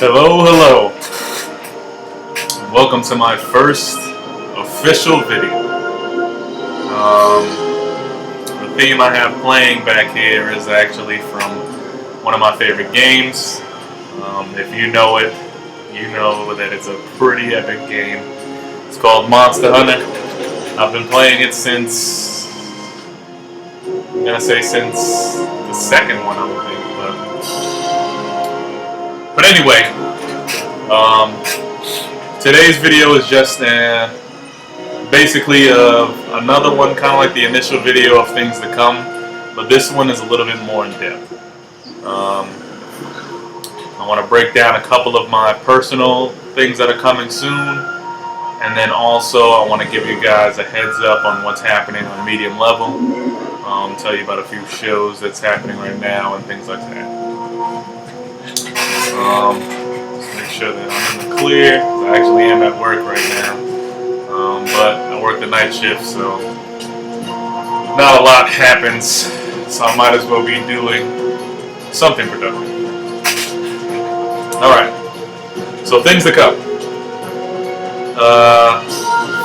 Hello, hello. Welcome to my first official video. The theme I have playing back here is actually from one of my favorite games. If you know it, you know that it's a pretty epic game. It's called Monster Hunter. I've been playing it since, I'm gonna say since the second one, I would think. But anyway, today's video is just basically another one, kind of like the initial video of things to come, but this one is a little bit more in depth. I want to break down a couple of my personal things that are coming soon, and then also I want to give you guys a heads up on what's happening on medium level. Tell you about a few shows that's happening right now and things like that. Just make sure that I'm in the clear. I actually am at work right now, but I work the night shift, so not a lot happens, so I might as well be doing something productive. Alright, so things to come.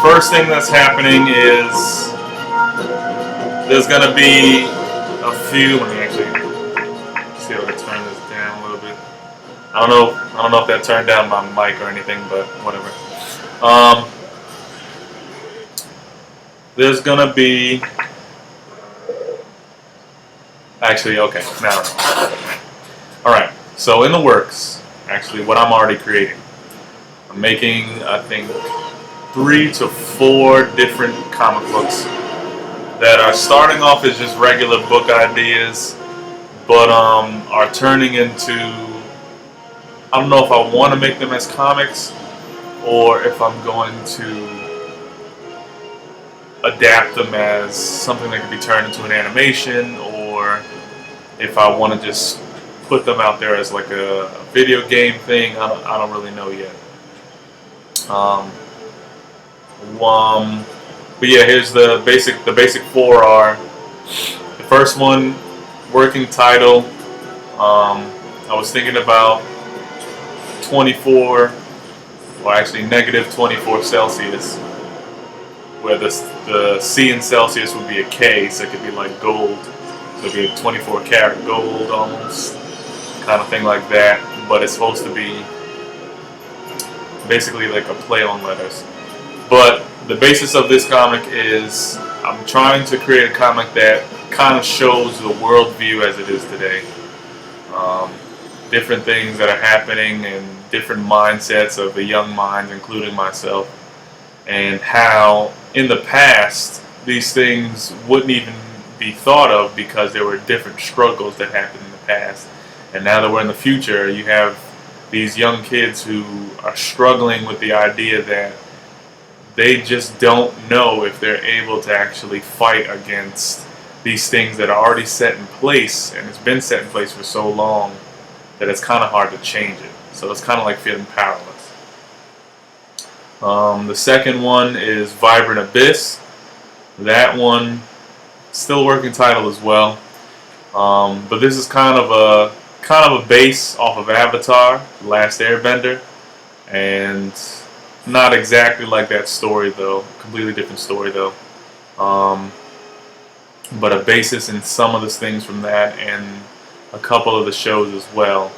First thing that's happening is there's going to be a few. Let me actually see if I can turn this down a little bit. I don't know if that turned down my mic or anything, but whatever. There's gonna be actually okay now. All right. So in the works, actually, what I'm already creating, I'm making I think 3 to 4 different comic books that are starting off as just regular book ideas, but are turning into, I don't know if I want to make them as comics or if I'm going to adapt them as something that can be turned into an animation, or if I want to just put them out there as like a video game thing. I don't really know yet. But yeah, here's the basic 4 are: the first one, working title. I was thinking about 24, or actually -24 Celsius, where the C in Celsius would be a K, so it could be like gold. So it'd be a 24 karat gold almost, kind of thing like that. But it's supposed to be basically like a play on letters. But the basis of this comic is I'm trying to create a comic that kind of shows the worldview as it is today. Different things that are happening and different mindsets of the young minds, including myself, and how in the past these things wouldn't even be thought of because there were different struggles that happened in the past. And now that we're in the future, you have these young kids who are struggling with the idea that they just don't know if they're able to actually fight against these things that are already set in place, and it's been set in place for so long that it's kind of hard to change it. So it's kind of like feeling powerless. The second one is Vibrant Abyss. That one, still working title as well. But this is kind of a base off of Avatar, The Last Airbender, and not exactly like that story though. Completely different story though. But a basis in some of the things from that and a couple of the shows as well.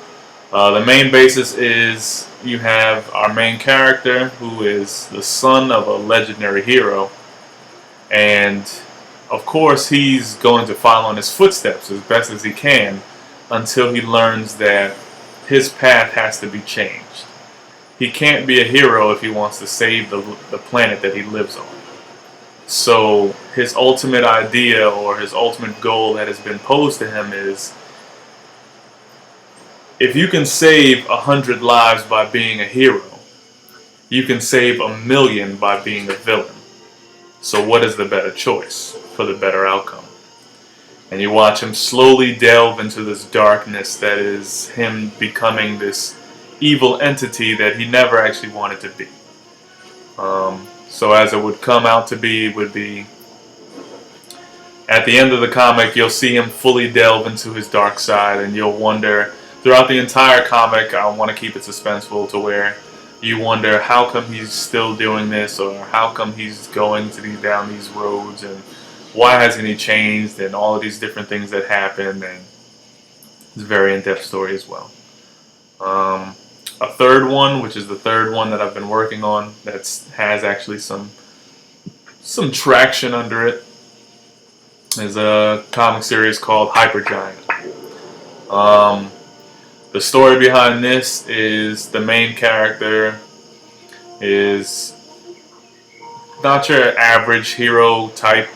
The main basis is you have our main character, who is the son of a legendary hero, and of course he's going to follow in his footsteps as best as he can until he learns that his path has to be changed. He can't be a hero if he wants to save the planet that he lives on. So his ultimate idea, or his ultimate goal that has been posed to him, is if you can save 100 lives by being a hero, you can save 1,000,000 by being a villain. So what is the better choice for the better outcome? And you watch him slowly delve into this darkness that is him becoming this evil entity that he never actually wanted to be. So as it would come out to be, it would be at the end of the comic, you'll see him fully delve into his dark side, and you'll wonder throughout the entire comic, I want to keep it suspenseful to where you wonder how come he's still doing this, or how come he's going down these roads, and why hasn't he changed, and all of these different things that happen. And it's a very in-depth story as well. A third one, which is the third one that I've been working on, that has actually some traction under it, is a comic series called Hypergiant. The story behind this is the main character is not your average hero type.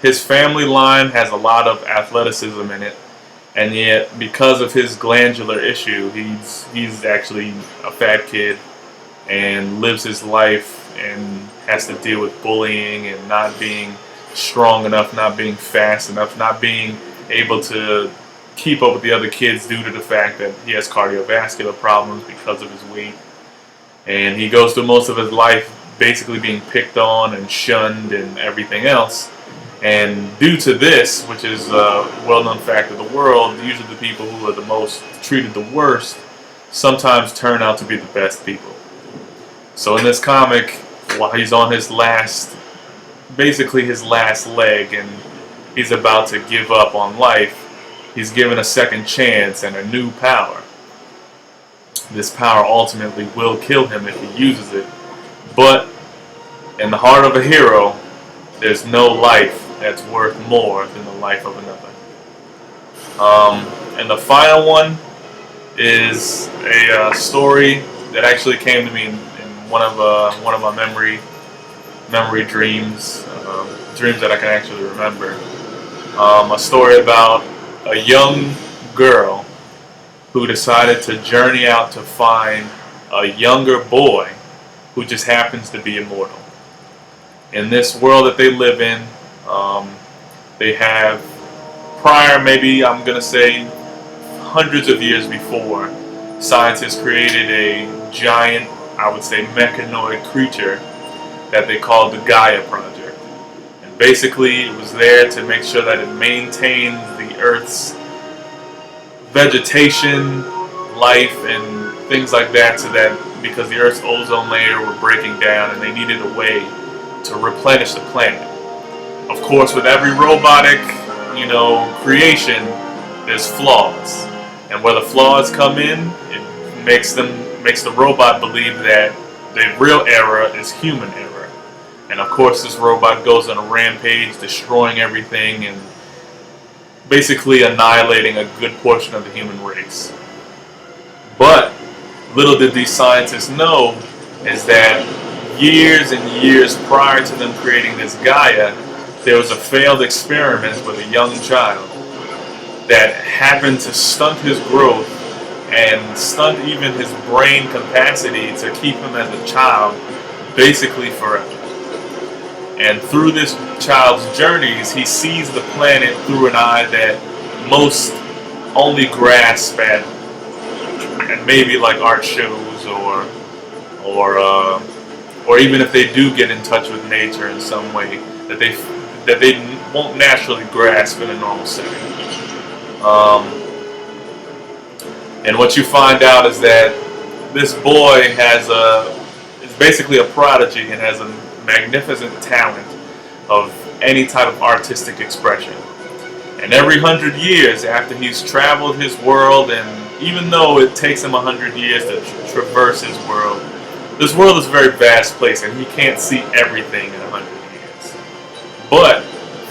His family line has a lot of athleticism in it, and yet because of his glandular issue, he's actually a fat kid and lives his life and has to deal with bullying and not being strong enough, not being fast enough, not being able to keep up with the other kids due to the fact that he has cardiovascular problems because of his weight. And he goes through most of his life basically being picked on and shunned and everything else. And due to this, which is a well-known fact of the world, usually the people who are the most treated the worst sometimes turn out to be the best people. So in this comic, while he's on his last leg, and he's about to give up on life, he's given a second chance and a new power. This power ultimately will kill him if he uses it. But in the heart of a hero, there's no life that's worth more than the life of another. And the final one is a story that actually came to me in one of my memory dreams, dreams that I can actually remember. A story about a young girl who decided to journey out to find a younger boy who just happens to be immortal. In this world that they live in, they have, prior, maybe I'm going to say hundreds of years before, scientists created a giant, I would say mechanoid creature that they called the Gaia Project. And basically it was there to make sure that it maintained the Earth's vegetation, life, and things like that, so that because the Earth's ozone layer were breaking down and they needed a way to replenish the planet. Of course, with every robotic, creation, there's flaws. And where the flaws come in, it makes the robot believe that the real error is human error. And of course, this robot goes on a rampage, destroying everything and basically annihilating a good portion of the human race. But little did these scientists know is that years and years prior to them creating this Gaia, there was a failed experiment with a young child that happened to stunt his growth and stunt even his brain capacity to keep him as a child basically forever. And through this child's journeys, he sees the planet through an eye that most only grasp at, and maybe like art shows or even if they do get in touch with nature in some way that they won't naturally grasp in a normal setting. And what you find out is that this boy is basically a prodigy and has a magnificent talent of any type of artistic expression. And every 100 years after he's traveled his world, and even though it takes him 100 years to traverse his world, this world is a very vast place and he can't see everything in 100 years. But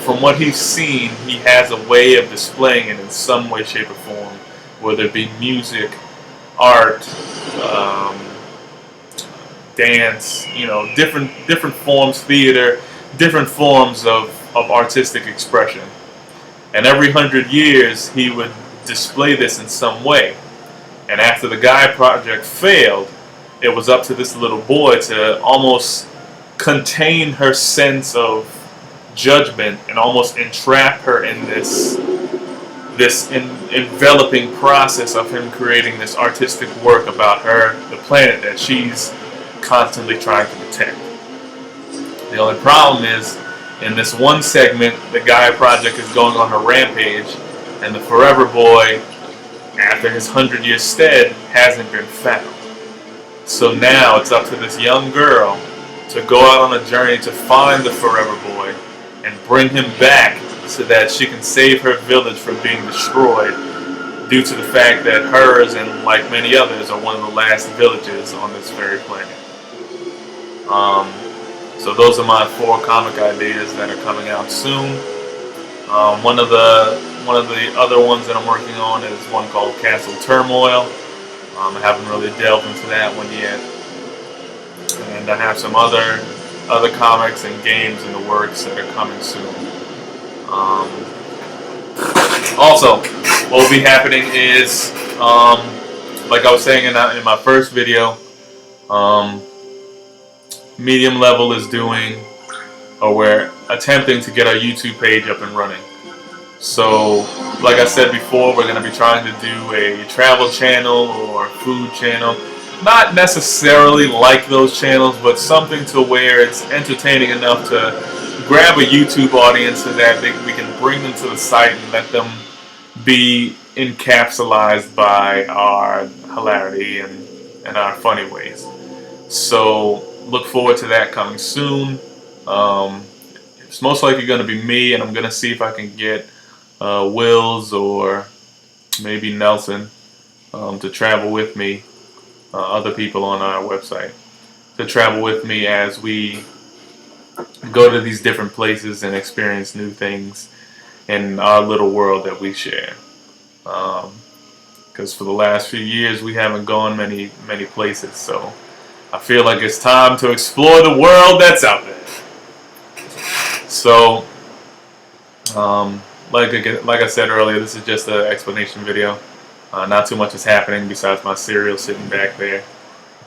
from what he's seen, he has a way of displaying it in some way, shape, or form, whether it be music, art, dance, different forms, theater, different forms of artistic expression. And every 100 years, he would display this in some way. And after the Gaia Project failed, it was up to this little boy to almost contain her sense of judgment and almost entrap her in this enveloping process of him creating this artistic work about her, the planet that she's constantly trying to protect. The only problem is, in this one segment, the Gaia Project is going on a rampage, and the Forever Boy after his 100-year stead, hasn't been found. So now it's up to this young girl to go out on a journey to find the Forever Boy and bring him back so that she can save her village from being destroyed due to the fact that hers, and like many others, are one of the last villages on this very planet. So those are my 4 comic ideas that are coming out soon. One of the other ones that I'm working on is one called Castle Turmoil. I haven't really delved into that one yet, and I have some other comics and games in the works that are coming soon. Also, what will be happening is, like I was saying in my first video, Medium Level is doing, or we're attempting to get our YouTube page up and running. So, like I said before, we're going to be trying to do a travel channel or food channel. Not necessarily like those channels, but something to where it's entertaining enough to grab a YouTube audience so that we can bring them to the site and let them be encapsulated by our hilarity and our funny ways. So, look forward to that coming soon. It's most likely going to be me, and I'm going to see if I can get Wills or maybe Nelson to travel with me, other people on our website, to travel with me as we go to these different places and experience new things in our little world that we share. Because for the last few years we haven't gone many places, so I feel like it's time to explore the world that's out there. So, like I said earlier, this is just an explanation video. Not too much is happening besides my cereal sitting back there,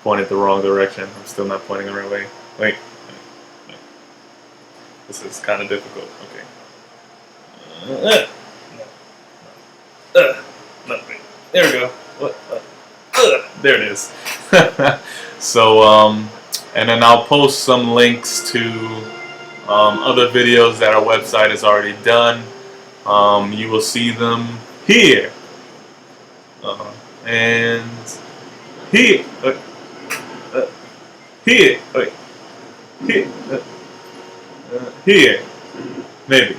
pointed the wrong direction. I'm still not pointing the right way. Wait. This is kind of difficult. Okay. No, wait. There we go. There it is. So, and then I'll post some links to other videos that our website has already done. You will see them here. And here. Here. Wait. Here. Here. Maybe.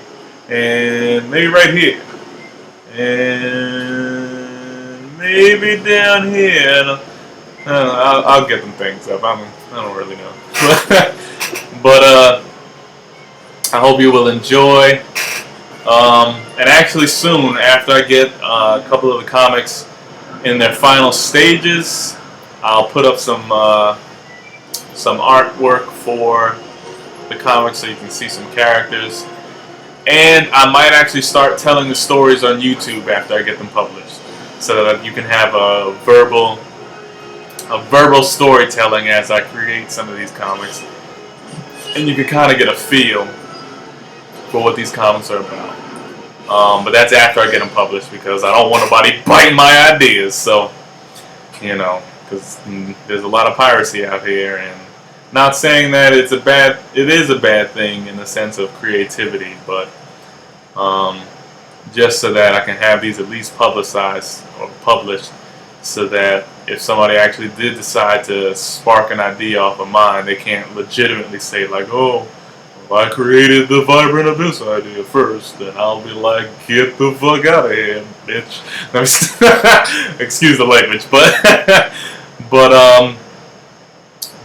And maybe right here. And maybe down here. I don't know, I'll get them things up. I don't really know. But I hope you will enjoy. And actually soon, after I get a couple of the comics in their final stages, I'll put up some artwork for the comics so you can see some characters. And I might actually start telling the stories on YouTube after I get them published, so that you can have a verbal storytelling as I create some of these comics, and you can kind of get a feel for what these comics are about. But that's after I get them published, because I don't want nobody biting my ideas. So, you know, because there's a lot of piracy out here, and not saying that it is a bad thing in the sense of creativity, but just so that I can have these at least publicized or published, so that if somebody actually did decide to spark an idea off of mine, they can't legitimately say like, oh, if I created the Vibrant Abyss idea first, then I'll be like, get the fuck out of here, bitch. Excuse the language, but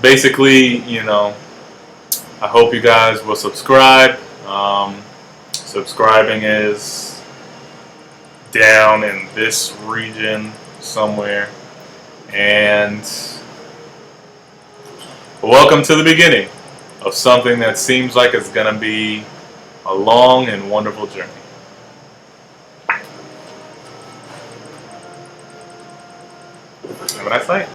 basically, you know, I hope you guys will subscribe. Subscribing is down in this region somewhere. And welcome to the beginning of something that seems like it's going to be a long and wonderful journey. Have a nice night.